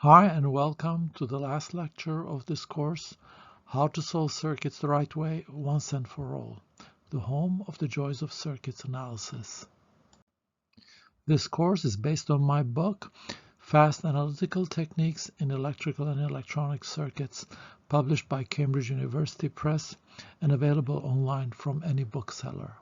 Hi and welcome to the last lecture of this course, How to Solve Circuits the Right Way Once and for All, the home of the joys of circuits analysis. This course is based on my book, Fast Analytical Techniques in Electrical and Electronic Circuits, published by Cambridge University Press and available online from any bookseller.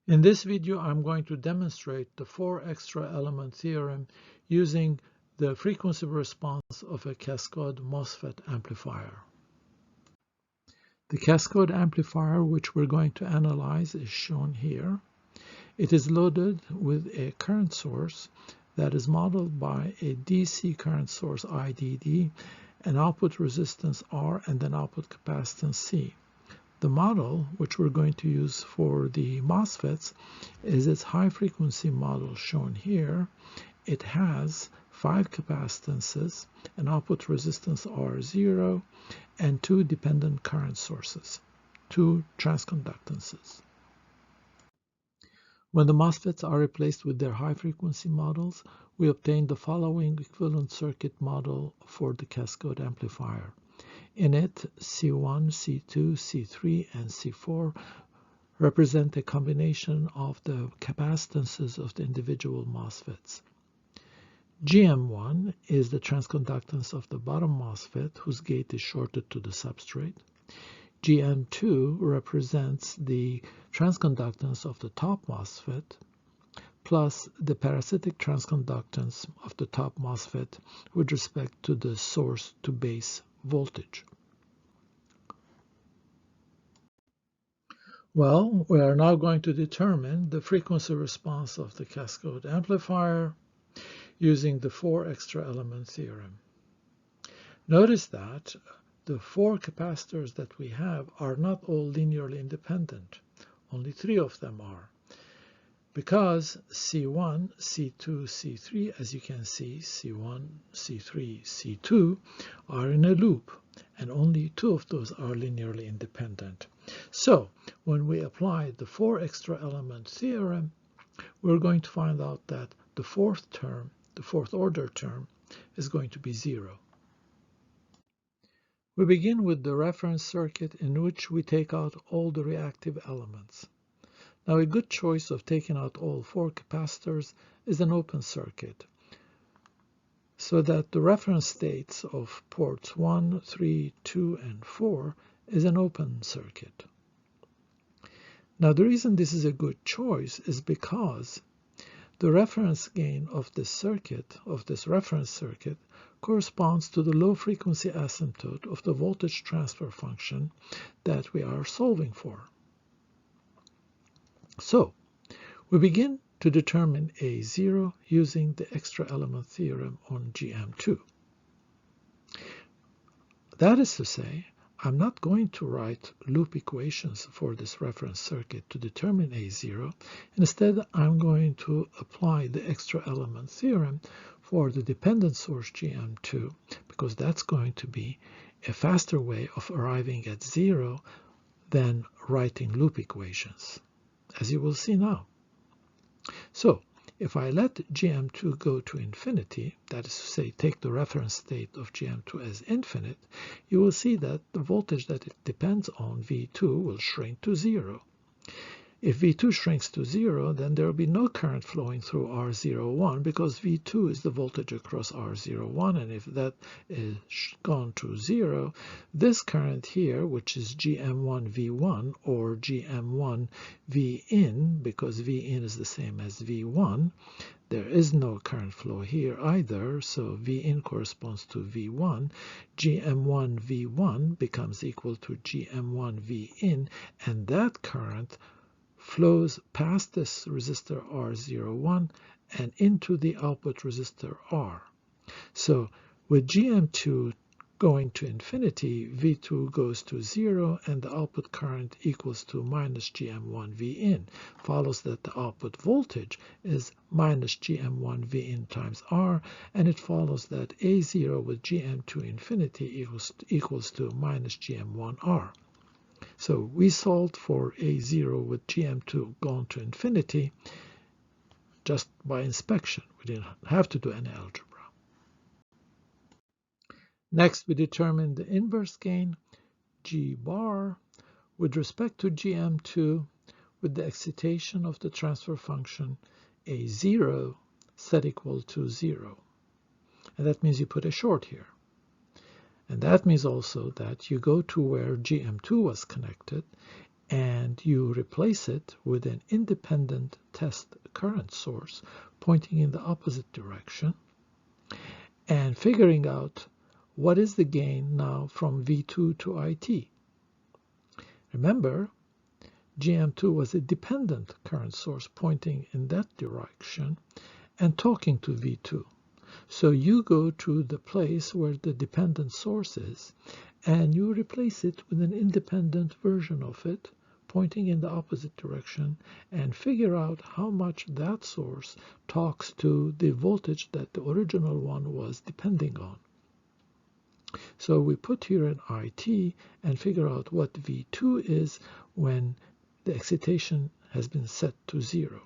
In this video, I'm going to demonstrate the 4 extra element theorem using the frequency response of a cascode MOSFET amplifier. The cascode amplifier, which we're going to analyze, is shown here. It is loaded with a current source that is modeled by a DC current source IDD, an output resistance R, and an output capacitance C. The model, which we're going to use for the MOSFETs, is its high-frequency model shown here. It has 5 capacitances, an output resistance R0, and 2 dependent current sources, 2 transconductances. When the MOSFETs are replaced with their high-frequency models, we obtain the following equivalent circuit model for the cascode amplifier. In it, C1, C2, C3, and C4 represent a combination of the capacitances of the individual MOSFETs. GM1 is the transconductance of the bottom MOSFET whose gate is shorted to the substrate. GM2 represents the transconductance of the top MOSFET plus the parasitic transconductance of the top MOSFET with respect to the source to base voltage. Well, we are now going to determine the frequency response of the cascode amplifier using the 4 extra element theorem. Notice that the 4 capacitors that we have are not all linearly independent. Only 3 of them are. Because C1, C2, C3, as you can see, C1, C3, C2 are in a loop, and only 2 of those are linearly independent. So when we apply the 4 extra element theorem, we're going to find out that the fourth order term, is going to be 0. We begin with the reference circuit in which we take out all the reactive elements. Now, a good choice of taking out all 4 capacitors is an open circuit, so that the reference states of ports 1, 3, 2, and 4 is an open circuit. Now, the reason this is a good choice is because the reference gain of this circuit, of this reference circuit, corresponds to the low frequency asymptote of the voltage transfer function that we are solving for. So, we begin to determine A0 using the extra element theorem on GM2. That is to say, I'm not going to write loop equations for this reference circuit to determine A0. Instead, I'm going to apply the extra element theorem for the dependent source GM2, because that's going to be a faster way of arriving at 0 than writing loop equations, as you will see now. So, if I let GM2 go to infinity, that is to say, take the reference state of GM2 as infinite, you will see that the voltage that it depends on, V2, will shrink to 0. If V2 shrinks to 0, then there will be no current flowing through R01 because V2 is the voltage across R01, and if that is gone to 0, this current here, which is GM1 V1 or GM1 Vin, because Vin is the same as V1, there is no current flow here either, so Vin corresponds to V1. GM1 V1 becomes equal to GM1 Vin, and that current flows past this resistor R01 and into the output resistor R. So with GM2 going to infinity, V2 goes to 0, and the output current equals to minus GM1 Vin. Follows that the output voltage is minus GM1 Vin times R, and it follows that A0 with GM2 infinity equals to minus GM1 R. So we solved for A0 with GM2 gone to infinity just by inspection. We didn't have to do any algebra. Next, we determine the inverse gain, G bar, with respect to GM2 with the excitation of the transfer function A0 set equal to 0. And that means you put a short here. And that means also that you go to where GM2 was connected and you replace it with an independent test current source pointing in the opposite direction and figuring out what is the gain now from V2 to IT. Remember, GM2 was a dependent current source pointing in that direction and talking to V2. So you go to the place where the dependent source is and you replace it with an independent version of it pointing in the opposite direction and figure out how much that source talks to the voltage that the original one was depending on. So we put here an IT and figure out what V2 is when the excitation has been set to 0,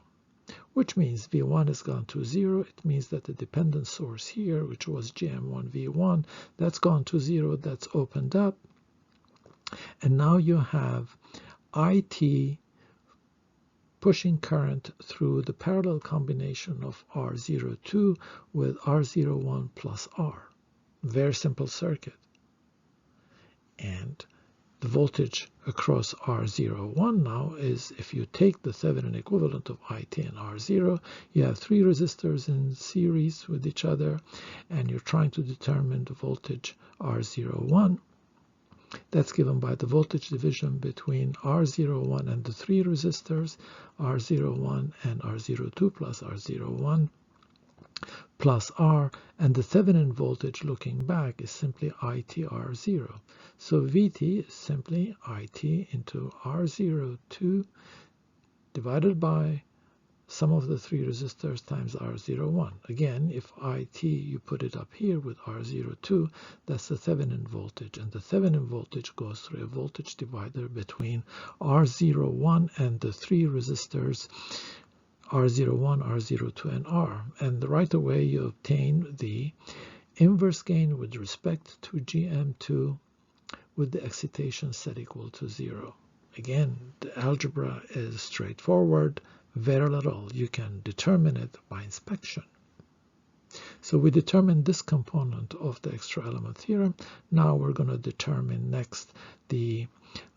which means V1 has gone to 0. It means that the dependent source here, which was GM1 V1, that's gone to 0, that's opened up. And now you have IT pushing current through the parallel combination of R02 with R01 plus R. Very simple circuit. And the voltage across R01 now is, if you take the Thevenin equivalent of IT and R0, you have three resistors in series with each other, and you're trying to determine the voltage R01. That's given by the voltage division between R01 and the three resistors, R01 and R02 plus R01 plus R, and the Thevenin voltage looking back is simply ITR0. So VT is simply IT into R02 divided by sum of the three resistors times R01. Again, if IT, you put it up here with R02, that's the Thevenin voltage, and the Thevenin voltage goes through a voltage divider between R01 and the three resistors R01, R02, and R. And right away you obtain the inverse gain with respect to GM2 with the excitation set equal to 0. Again, the algebra is straightforward, very little. You can determine it by inspection. So we determined this component of the extra element theorem. Now we're going to determine next the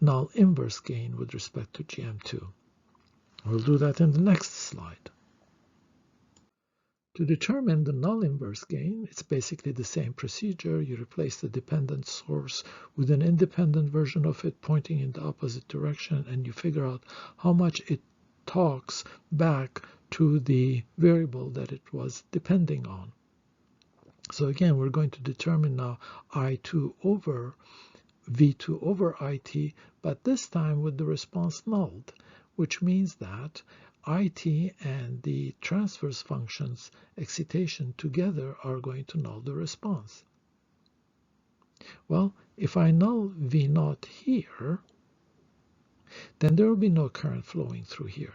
null inverse gain with respect to GM2. We'll do that in the next slide. To determine the null inverse gain, it's basically the same procedure. You replace the dependent source with an independent version of it pointing in the opposite direction, and you figure out how much it talks back to the variable that it was depending on. So again, we're going to determine now I2 over V2 over IT, but this time with the response nulled, which means that IT and the transverse function's excitation together are going to null the response. Well, if I null V0 here, then there will be no current flowing through here.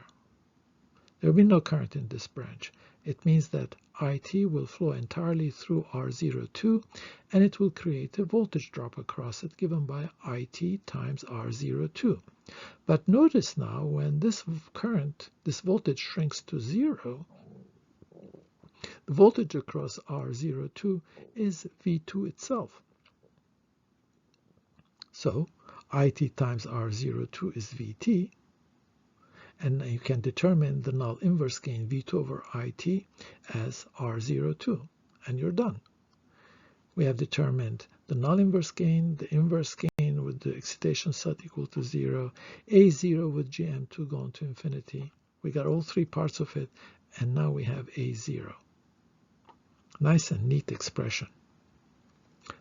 There will be no current in this branch. It means that IT will flow entirely through R02, and it will create a voltage drop across it given by IT times R02. But notice now when this current, this voltage shrinks to 0, the voltage across R02 is V2 itself. So IT times R02 is VT, and you can determine the null inverse gain V2 over IT as R02, and you're done. We have determined the null inverse gain, the inverse gain with the excitation set equal to 0, A0 with GM2 going to infinity. We got all three parts of it, and now we have A0. Nice and neat expression.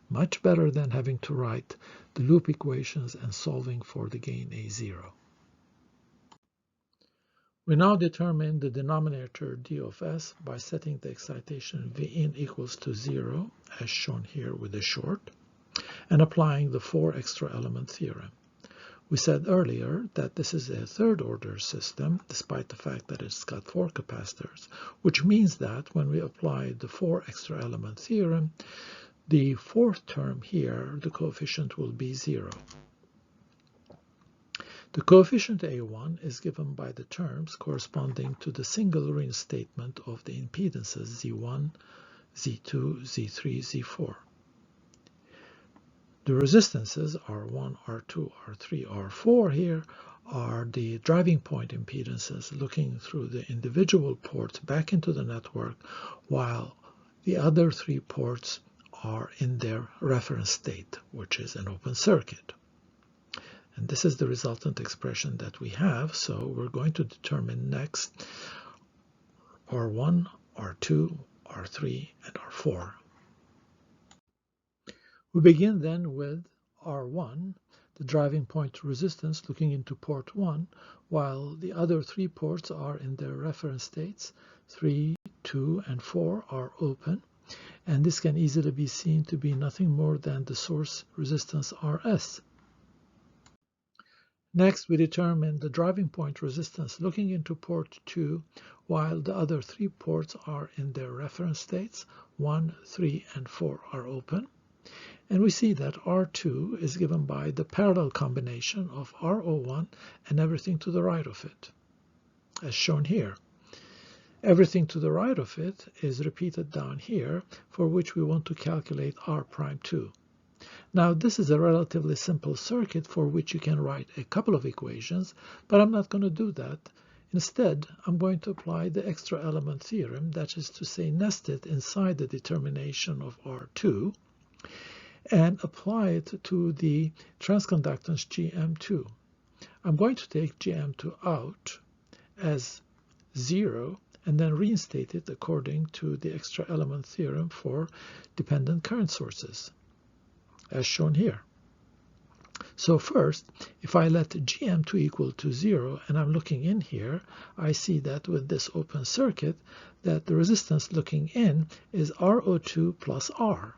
Much better than having to write the loop equations and solving for the gain A0. We now determine the denominator d of s by setting the excitation Vin equals to 0, as shown here with the short, and applying the 4 extra element theorem. We said earlier that this is a third-order system, despite the fact that it's got 4 capacitors, which means that when we apply the 4 extra element theorem, the fourth term here, the coefficient will be 0. The coefficient A1 is given by the terms corresponding to the single reinstatement of the impedances Z1, Z2, Z3, Z4. The resistances R1, R2, R3, R4 here are the driving point impedances looking through the individual ports back into the network, while the other 3 ports are in their reference state, which is an open circuit. And this is the resultant expression that we have, so we're going to determine next R1, R2, R3, and R4. We begin then with R1, the driving point resistance looking into port 1, while the other 3 ports are in their reference states. 3, 2, and 4 are open, and this can easily be seen to be nothing more than the source resistance Rs. Next, we determine the driving point resistance looking into port 2, while the other 3 ports are in their reference states. 1, 3, and 4 are open. And we see that R2 is given by the parallel combination of RO1 and everything to the right of it, as shown here. Everything to the right of it is repeated down here, for which we want to calculate R'2. Now, this is a relatively simple circuit for which you can write a couple of equations, but I'm not going to do that. Instead, I'm going to apply the extra element theorem, that is to say, nest it inside the determination of R2, and apply it to the transconductance GM2. I'm going to take GM2 out as 0 and then reinstate it according to the extra element theorem for dependent current sources, as shown here. So first, if I let GM2 equal to 0 and I'm looking in here, I see that with this open circuit that the resistance looking in is RO2 plus R.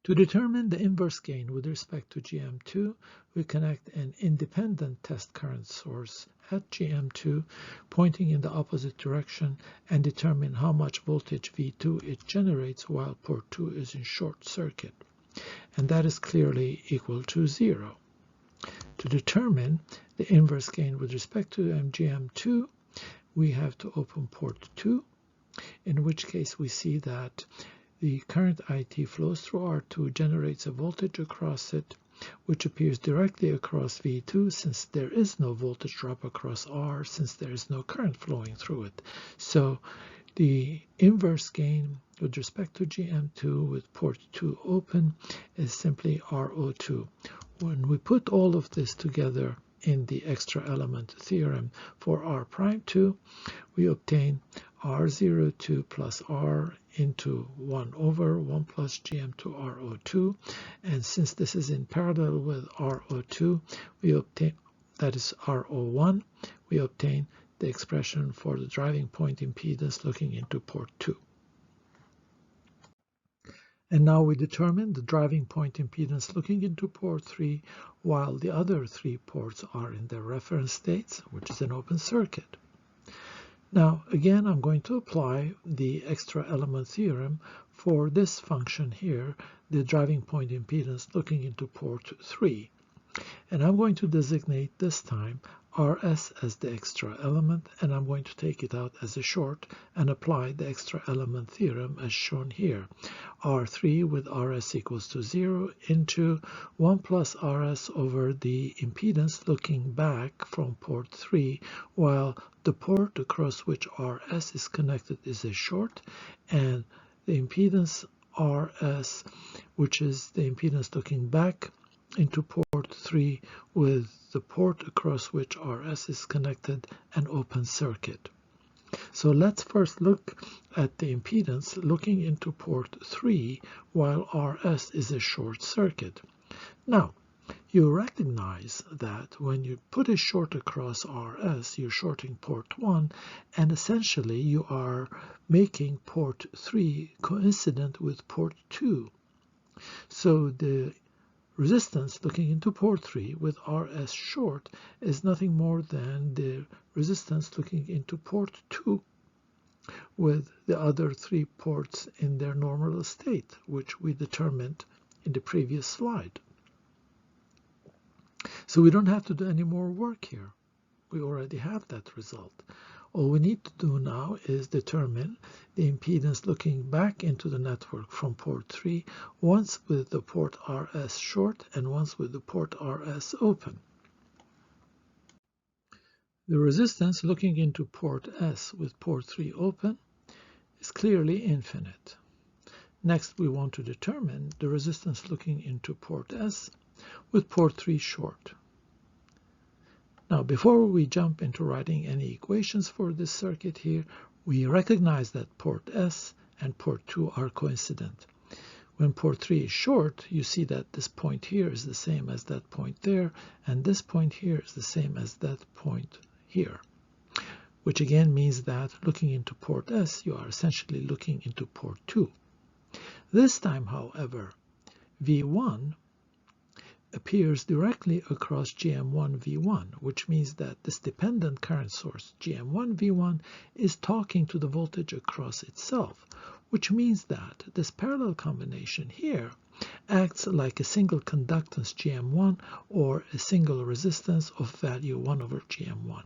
To determine the inverse gain with respect to GM2, we connect an independent test current source at GM2 pointing in the opposite direction and determine how much voltage V2 it generates while port 2 is in short circuit. And that is clearly equal to 0. To determine the inverse gain with respect to GM2, we have to open port 2, in which case we see that the current IT flows through R2, generates a voltage across it, which appears directly across V2 since there is no voltage drop across R, since there is no current flowing through it. So the inverse gain with respect to GM2 with port 2 open is simply RO2. When we put all of this together in the extra element theorem for R'2, we obtain R02 plus R into 1 over 1 plus GM2 RO2, and since this is in parallel with RO2, we obtain, that is RO1, we obtain the expression for the driving point impedance looking into port 2. And now we determine the driving point impedance looking into port 3, while the other 3 ports are in their reference states, which is an open circuit. Now, again, I'm going to apply the extra element theorem for this function here, the driving point impedance looking into port 3. And I'm going to designate this time Rs as the extra element, and I'm going to take it out as a short and apply the extra element theorem as shown here. R3 with Rs equals to 0 into 1 plus Rs over the impedance looking back from port 3, while the port across which Rs is connected is a short, and the impedance Rs, which is the impedance looking back into port 3 with the port across which Rs is connected, an open circuit. So let's first look at the impedance looking into port 3 while Rs is a short circuit. Now, you recognize that when you put a short across Rs, you're shorting port 1, and essentially you are making port 3 coincident with port 2. So the resistance looking into port 3 with Rs short is nothing more than the resistance looking into port 2. with the other 3 ports in their normal state, which we determined in the previous slide. So we don't have to do any more work here. We already have that result. All we need to do now is determine the impedance looking back into the network from port 3, once with the port RS short and once with the port RS open. The resistance looking into port S with port 3 open is clearly infinite. Next, we want to determine the resistance looking into port S with port 3 short. Now, before we jump into writing any equations for this circuit here, we recognize that port S and port 2 are coincident. When port 3 is short, you see that this point here is the same as that point there, and this point here is the same as that point here, which again means that looking into port S, you are essentially looking into port 2. This time, however, V1 appears directly across GM1 V1, which means that this dependent current source, GM1 V1, is talking to the voltage across itself, which means that this parallel combination here acts like a single conductance GM1 or a single resistance of value 1 over GM1.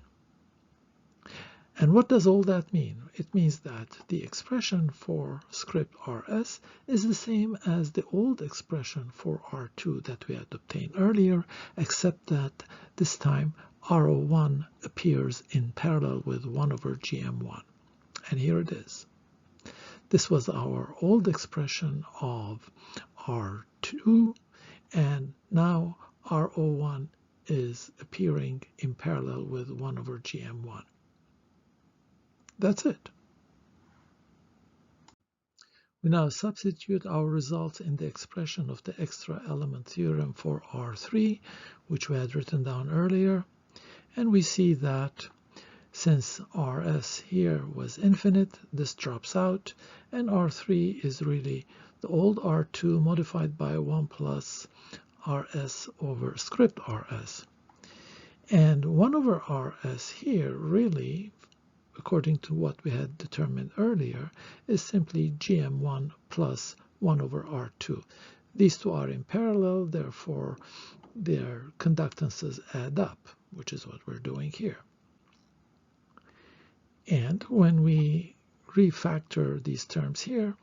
And what does all that mean? It means that the expression for script RS is the same as the old expression for R2 that we had obtained earlier, except that this time RO1 appears in parallel with 1 over GM1. And here it is. This was our old expression of R2, and now RO1 is appearing in parallel with 1 over GM1. That's it. We now substitute our results in the expression of the extra element theorem for R3, which we had written down earlier, and we see that since RS here was infinite, this drops out, and R3 is really the old R2 modified by 1 plus RS over script RS. And 1 over RS here really, according to what we had determined earlier, is simply GM1 plus 1 over R2. These two are in parallel, therefore their conductances add up, which is what we're doing here. And when we refactor these terms here,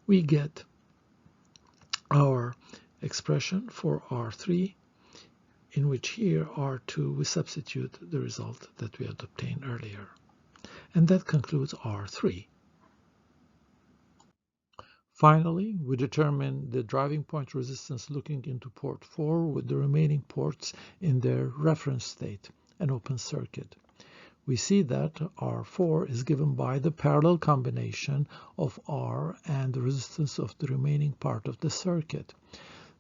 we get our expression for R3, in which here R2 we substitute the result that we had obtained earlier. And that concludes R3. Finally, we determine the driving point resistance looking into port 4 with the remaining ports in their reference state, an open circuit. We see that R4 is given by the parallel combination of R and the resistance of the remaining part of the circuit.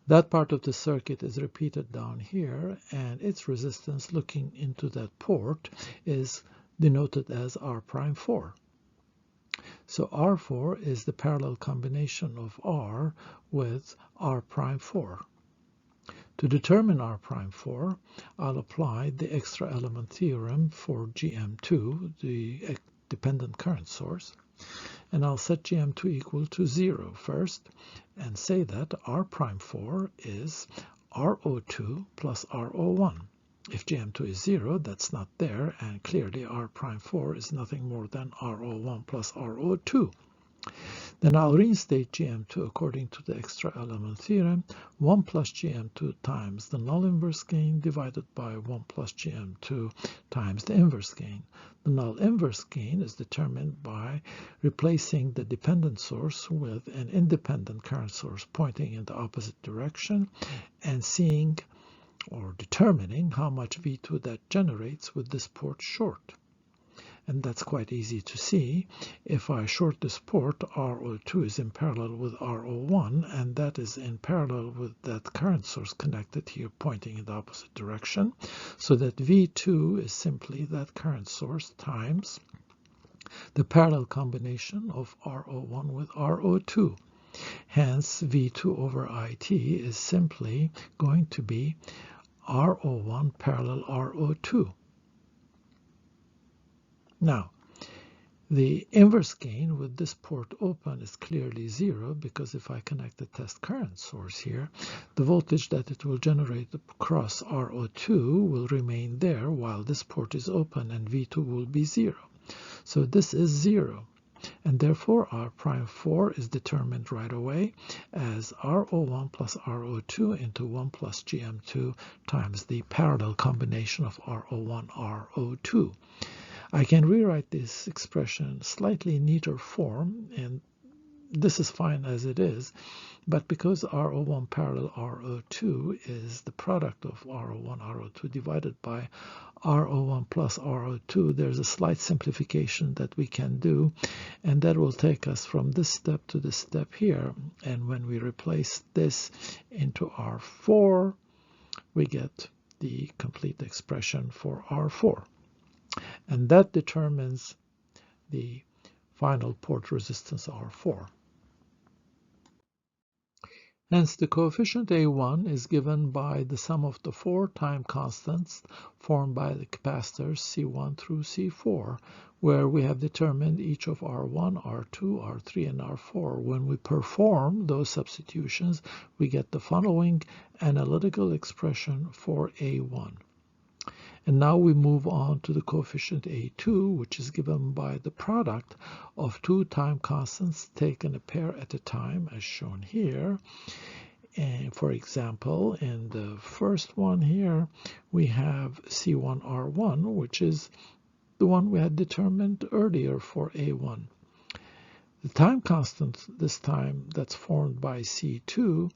That part of the circuit is repeated down here, and its resistance looking into that port is denoted as R'4. So R4 is the parallel combination of R with R'4. To determine R'4, I'll apply the extra element theorem for GM2, the dependent current source, and I'll set GM2 equal to 0 first and say that R'4 is RO2 plus RO1. If GM2 is 0, that's not there, and clearly R'4 is nothing more than RO1 plus RO2. Then I'll reinstate GM2 according to the extra element theorem, 1 plus GM2 times the null inverse gain divided by 1 plus GM2 times the inverse gain. The null inverse gain is determined by replacing the dependent source with an independent current source pointing in the opposite direction and seeing or determining how much V2 that generates with this port short. And that's quite easy to see. If I short this port, RO2 is in parallel with RO1, and that is in parallel with that current source connected here pointing in the opposite direction, so that V2 is simply that current source times the parallel combination of RO1 with RO2. Hence, V2 over IT is simply going to be RO1 parallel RO2. Now, The inverse gain with this port open is clearly 0, because if I connect the test current source here, the voltage that it will generate across RO2 will remain there while this port is open, and V2 will be 0. So this is 0. And therefore R prime 4 is determined right away as RO1 plus RO2 into 1 plus GM2 times the parallel combination of RO1, RO2. I can rewrite this expression slightly neater form, and this is fine as it is, but because RO1 parallel RO2 is the product of RO1, RO2 divided by RO1 plus RO2, there's a slight simplification that we can do, and that will take us from this step to this step here. And when we replace this into R4, we get the complete expression for R4. And that determines the final port resistance R4. Hence, the coefficient A1 is given by the sum of the 4 time constants formed by the capacitors C1 through C4, where we have determined each of R1, R2, R3, and R4. When we perform those substitutions, we get the following analytical expression for A1. And now we move on to the coefficient A2, which is given by the product of 2 time constants taken a pair at a time, as shown here. And for example, in the first one here, we have C1R1, which is the one we had determined earlier for A1. The time constant this time that's formed by C2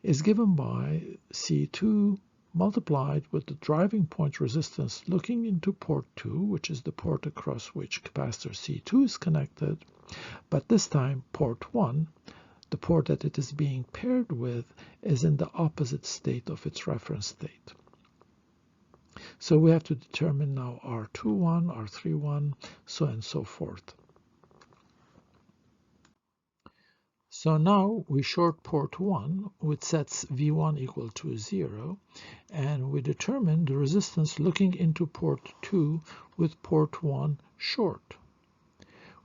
is given by C2 multiplied with the driving point resistance looking into port 2, which is the port across which capacitor C2 is connected, but this time port 1, the port that it is being paired with, is in the opposite state of its reference state. So we have to determine now R21, R31, so on and so forth. So now we short port 1, which sets V1 equal to 0, and we determine the resistance looking into port 2 with port 1 short.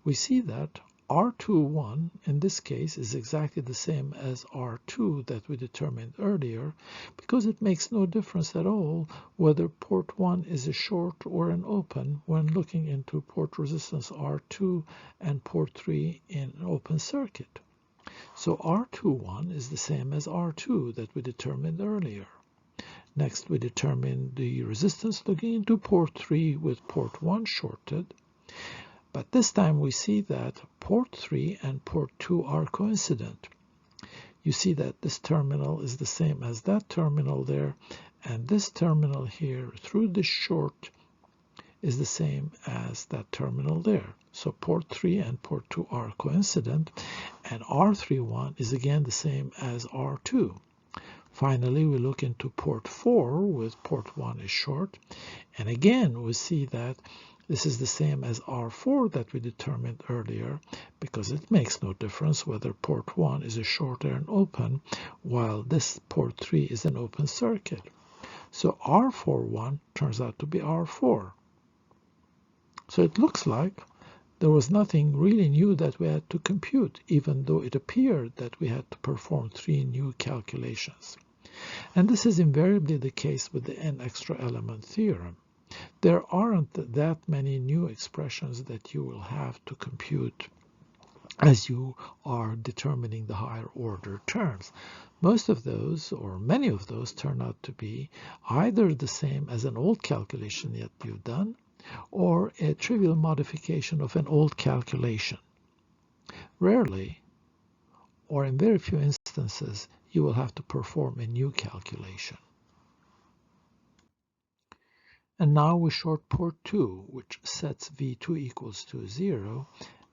We see that R21 in this case is exactly the same as R2 that we determined earlier, because it makes no difference at all whether port 1 is a short or an open when looking into port resistance R2 and port 3 in an open circuit. So R21 is the same as R2 that we determined earlier. Next, we determine the resistance looking into port 3 with port 1 shorted. But this time we see that port 3 and port 2 are coincident. You see that this terminal is the same as that terminal there, and this terminal here through this short is the same as that terminal there. So port 3 and port 2 are coincident, and R31 is again the same as R2. Finally, we look into port 4 with port 1 is short, and again we see that this is the same as R4 that we determined earlier, because it makes no difference whether port 1 is a short or an open, while this port 3 is an open circuit. So R41 turns out to be R4. So it looks like there was nothing really new that we had to compute, even though it appeared that we had to perform 3 new calculations. And this is invariably the case with the n extra element theorem. There aren't that many new expressions that you will have to compute as you are determining the higher order terms. Most of those, or many of those, turn out to be either the same as an old calculation that you've done, or a trivial modification of an old calculation. Rarely, or in very few instances, you will have to perform a new calculation. And now we short port 2, which sets V2 equals to 0,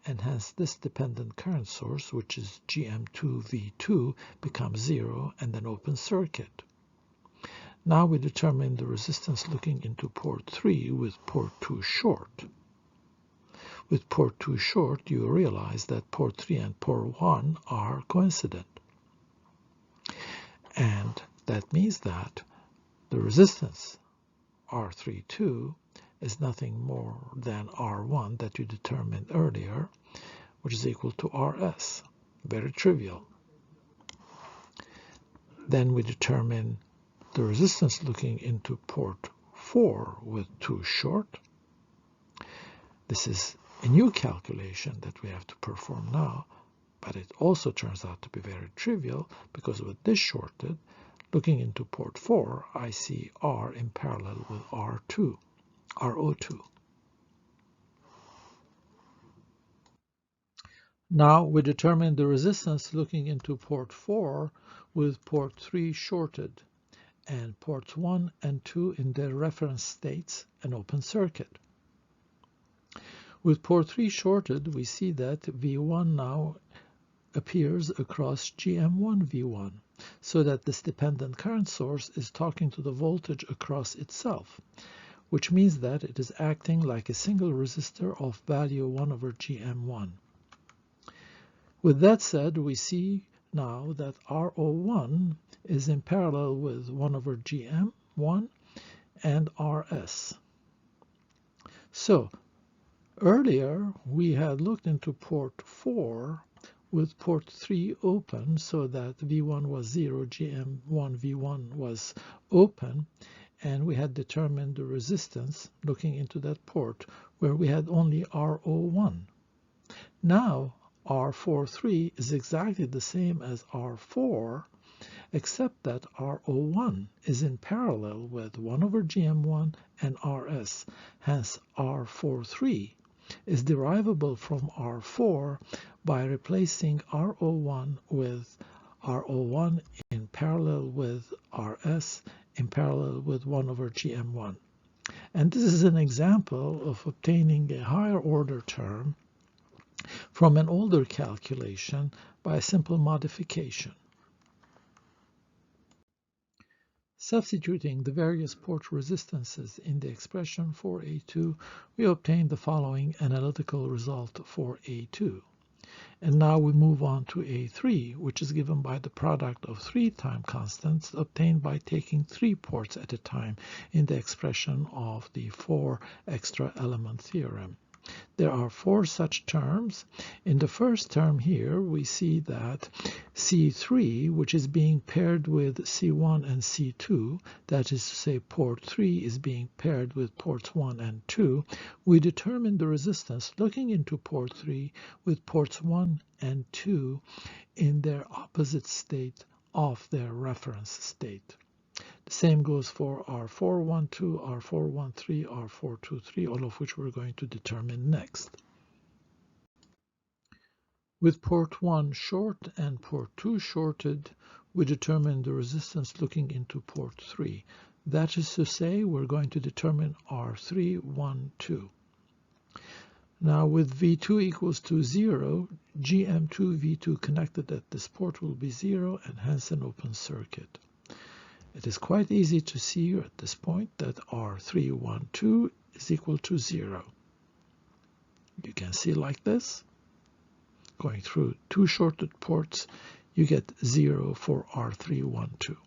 and hence this dependent current source, which is GM2V2, becomes 0 and an open circuit. Now we determine the resistance looking into port 3 with port 2 short. With port 2 short, you realize that port 3 and port 1 are coincident. And that means that the resistance R32 is nothing more than R1 that you determined earlier, which is equal to RS. Very trivial. Then we determine the resistance looking into port 4 with 2 short. This is a new calculation that we have to perform now, but it also turns out to be very trivial because with this shorted, looking into port 4, I see R in parallel with R2, RO2. Now we determine the resistance looking into port 4 with port 3 shorted and ports 1 and 2 in their reference states an open circuit. With port 3 shorted, we see that V1 now appears across GM1 V1, so that this dependent current source is talking to the voltage across itself, which means that it is acting like a single resistor of value 1 over GM1. With that said, we see now that RO1 is in parallel with 1 over GM1 and RS. So earlier we had looked into port 4 with port 3 open so that V1 was 0, GM1 V1 was open, and we had determined the resistance looking into that port where we had only RO1. Now R43 is exactly the same as R4, except that RO1 is in parallel with 1 over GM1 and RS. Hence R43 is derivable from R4 by replacing RO1 with RO1 in parallel with RS in parallel with 1 over GM1. And this is an example of obtaining a higher order term from an older calculation by a simple modification. Substituting the various port resistances in the expression for A2, we obtain the following analytical result for A2. And now we move on to A3, which is given by the product of 3 time constants obtained by taking 3 ports at a time in the expression of the 4 extra element theorem. There are 4 such terms. In the first term here, we see that C3, which is being paired with C1 and C2, that is to say port 3 is being paired with ports 1 and 2, we determine the resistance looking into port 3 with ports 1 and 2 in their opposite state of their reference state. The same goes for R412, R413, R423, all of which we're going to determine next. With port 1 short and port 2 shorted, we determine the resistance looking into port 3. That is to say, we're going to determine R312. Now with V2 equals to 0, GM2 V2 connected at this port will be 0 and hence an open circuit. It is quite easy to see at this point that R312 is equal to 0. You can see like this. Going through 2 shorted ports, you get 0 for R312.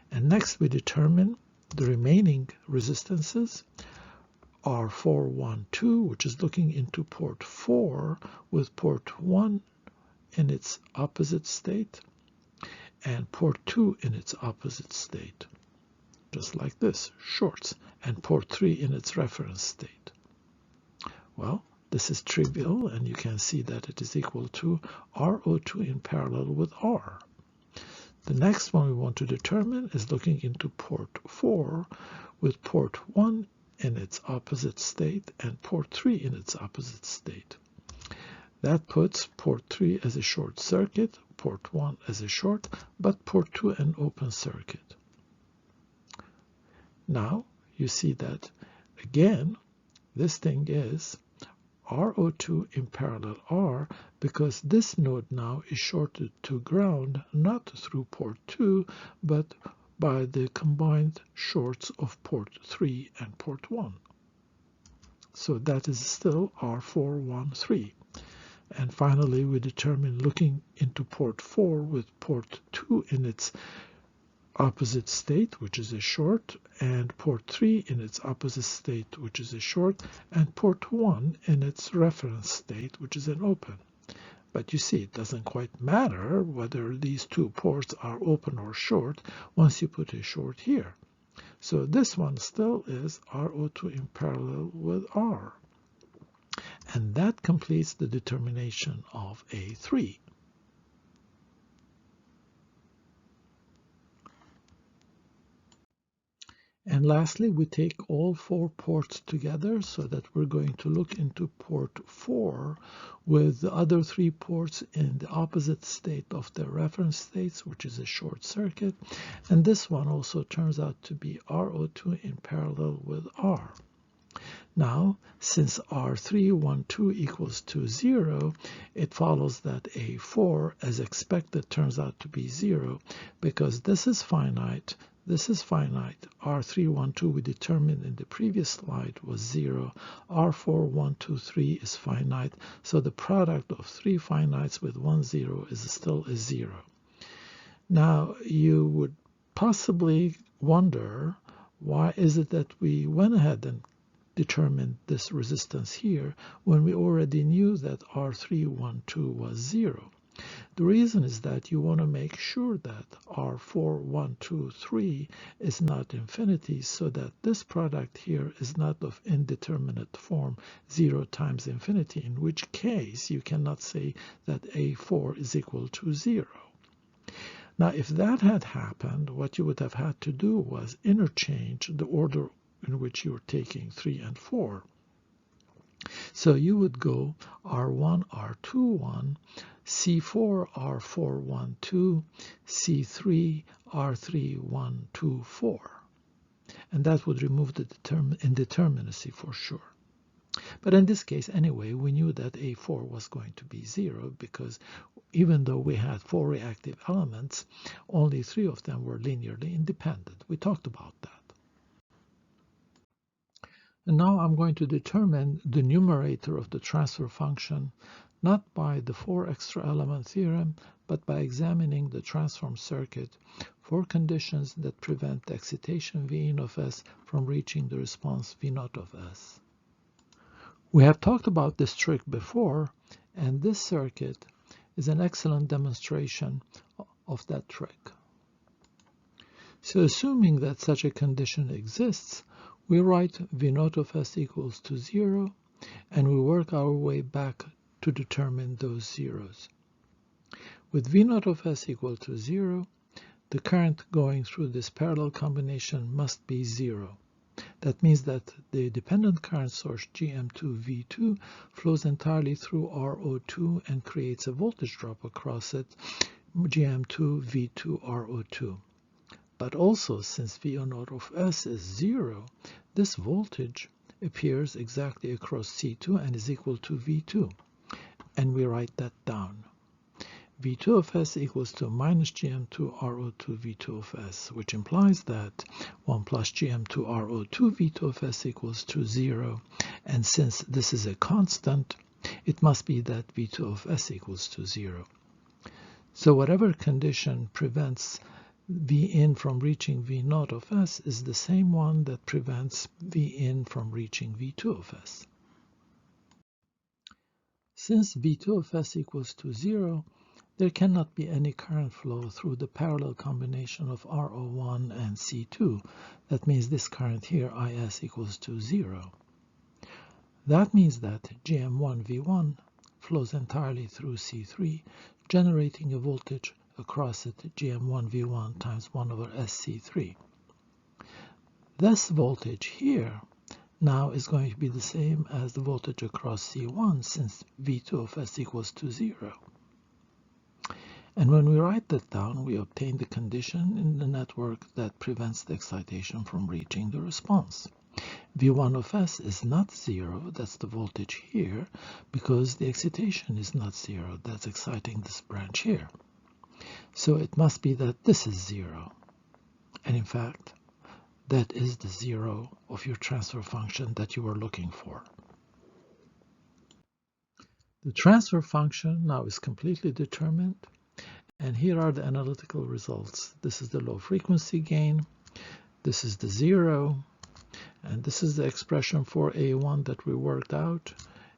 And next we determine the remaining resistances. R412, which is looking into port 4 with port 1 in its opposite state, and port 2 in its opposite state, just like this, shorts, and port 3 in its reference state. Well, this is trivial, and you can see that it is equal to RO2 in parallel with R. The next one we want to determine is looking into port 4 with port 1 in its opposite state and port 3 in its opposite state. That puts port 3 as a short circuit, port 1 as a short, but port 2 an open circuit. Now you see that again this thing is RO2 in parallel R, because this node now is shorted to ground not through port 2 but by the combined shorts of port 3 and port 1. So that is still R413. And finally we determine looking into port 4 with port 2 in its opposite state, which is a short, and port 3 in its opposite state, which is a short, and port 1 in its reference state, which is an open. But you see, it doesn't quite matter whether these two ports are open or short once you put a short here. So this one still is RO2 in parallel with R. And that completes the determination of A3. And lastly, we take all 4 ports together so that we're going to look into port 4 with the other 3 ports in the opposite state of their reference states, which is a short circuit. And this one also turns out to be RO2 in parallel with R. Now, since R312 equals to 0, it follows that A4, as expected, turns out to be 0 because this is finite. This is finite. R312 we determined in the previous slide was 0. R4123 is finite. So the product of 3 finites with 1 0 is still a 0. Now you would possibly wonder, why is it that we went ahead and determined this resistance here when we already knew that R312 was 0? The reason is that you want to make sure that R4123 is not infinity, so that this product here is not of indeterminate form 0 times infinity, in which case you cannot say that A4 is equal to 0. Now, if that had happened, what you would have had to do was interchange the order in which you were taking 3 and 4. So you would go R1, R21, C4, R412, C3, R3124. And that would remove the indeterminacy for sure. But in this case, anyway, we knew that A4 was going to be 0 because even though we had 4 reactive elements, only 3 of them were linearly independent. We talked about that. And now I'm going to determine the numerator of the transfer function, not by the 4 extra element theorem, but by examining the transform circuit for conditions that prevent the excitation Vin of S from reaching the response V0 of S. We have talked about this trick before, and this circuit is an excellent demonstration of that trick. So assuming that such a condition exists, we write V0 of S equals to 0, and we work our way back to determine those zeros. With V0 of S equal to 0, the current going through this parallel combination must be 0. That means that the dependent current source GM2V2 flows entirely through RO2 and creates a voltage drop across it, GM2V2RO2. But also, since V0 of S is 0, this voltage appears exactly across C2 and is equal to V2. And we write that down. V2 of S equals to minus GM2RO2 V2 of S, which implies that 1 plus GM2RO2 V2 of S equals to 0. And since this is a constant, it must be that V2 of S equals to 0. So whatever condition prevents Vin from reaching V0 of S is the same one that prevents Vin from reaching V2 of S. Since V2 of S equals to 0, there cannot be any current flow through the parallel combination of RO1 and C2. That means this current here, IS, equals to 0. That means that GM1V1 flows entirely through C3, generating a voltage across it, GM1V1 times 1 over SC3. This voltage here now is going to be the same as the voltage across C1, since V2 of S equals to 0. And when we write that down, we obtain the condition in the network that prevents the excitation from reaching the response. V1 of S is not 0, that's the voltage here, because the excitation is not 0, that's exciting this branch here. So it must be that this is 0. And in fact, that is the 0 of your transfer function that you were looking for. The transfer function now is completely determined, And here are the analytical results. This is the low frequency gain, this is the 0, and this is the expression for A1 that we worked out,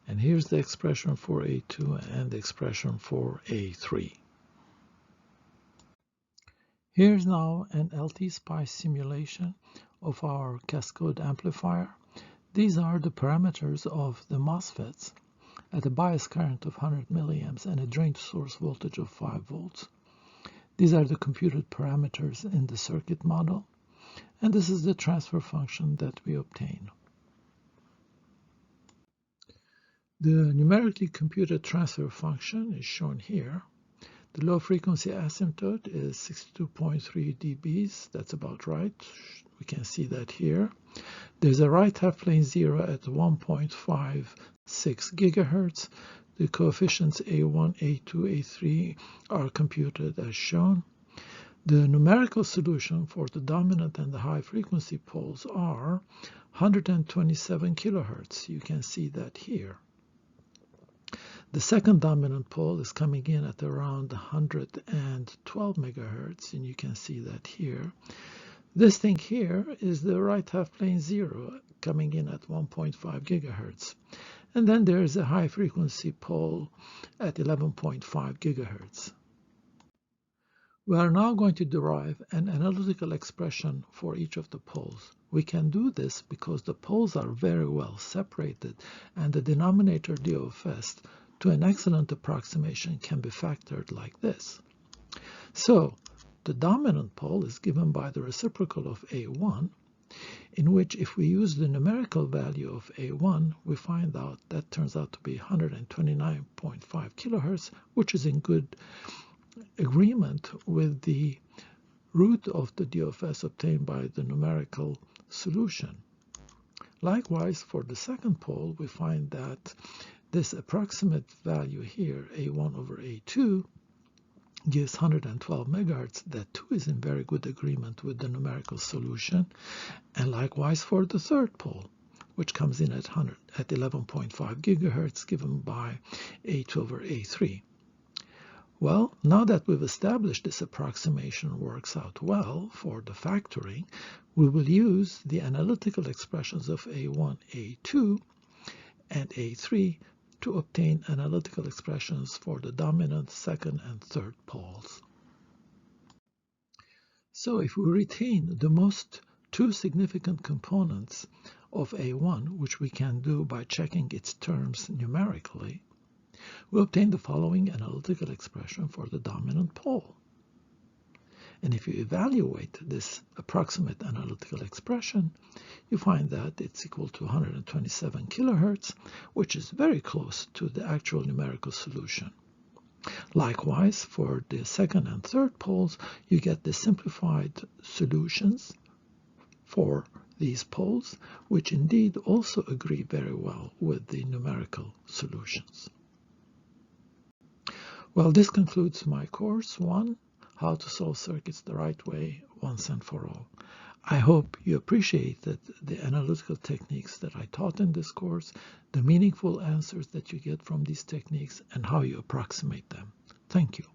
and here's the expression for A2 and the expression for A3. Here's now an LT-SPICE simulation of our cascode amplifier. These are the parameters of the MOSFETs at a bias current of 100 milliamps and a drain to source voltage of 5 volts. These are the computed parameters in the circuit model, and this is the transfer function that we obtain. The numerically computed transfer function is shown here. The low frequency asymptote is 62.3 dBs. That's about right. We can see that here. There's a right half plane 0 at 1.56 gigahertz. The coefficients A1, A2, A3 are computed as shown. The numerical solution for the dominant and the high frequency poles are 127 kilohertz. You can see that here. The second dominant pole is coming in at around 112 megahertz, and you can see that here. This thing here is the right half plane 0 coming in at 1.5 gigahertz. And then there is a high frequency pole at 11.5 gigahertz. We are now going to derive an analytical expression for each of the poles. We can do this because the poles are very well separated, and the denominator DOFS to an excellent approximation can be factored like this. So the dominant pole is given by the reciprocal of A1, in which if we use the numerical value of A1, we find out that turns out to be 129.5 kilohertz, which is in good agreement with the root of the DOFS obtained by the numerical solution. Likewise, for the second pole, we find that this approximate value here, A1 over A2, gives 112 megahertz. That too is in very good agreement with the numerical solution. And likewise for the third pole, which comes in at 11.5 gigahertz, given by A2 over A3. Well, now that we've established this approximation works out well for the factoring, we will use the analytical expressions of A1, A2, and A3 to obtain analytical expressions for the dominant, second, and third poles. So if we retain the most two significant components of A1, which we can do by checking its terms numerically, we obtain the following analytical expression for the dominant pole. And if you evaluate this approximate analytical expression, you find that it's equal to 127 kilohertz, which is very close to the actual numerical solution. Likewise, for the second and third poles, you get the simplified solutions for these poles, which indeed also agree very well with the numerical solutions. Well, this concludes my course 1, How to Solve Circuits the Right Way Once and for All. I hope you appreciated the analytical techniques that I taught in this course, the meaningful answers that you get from these techniques, and how you approximate them. Thank you.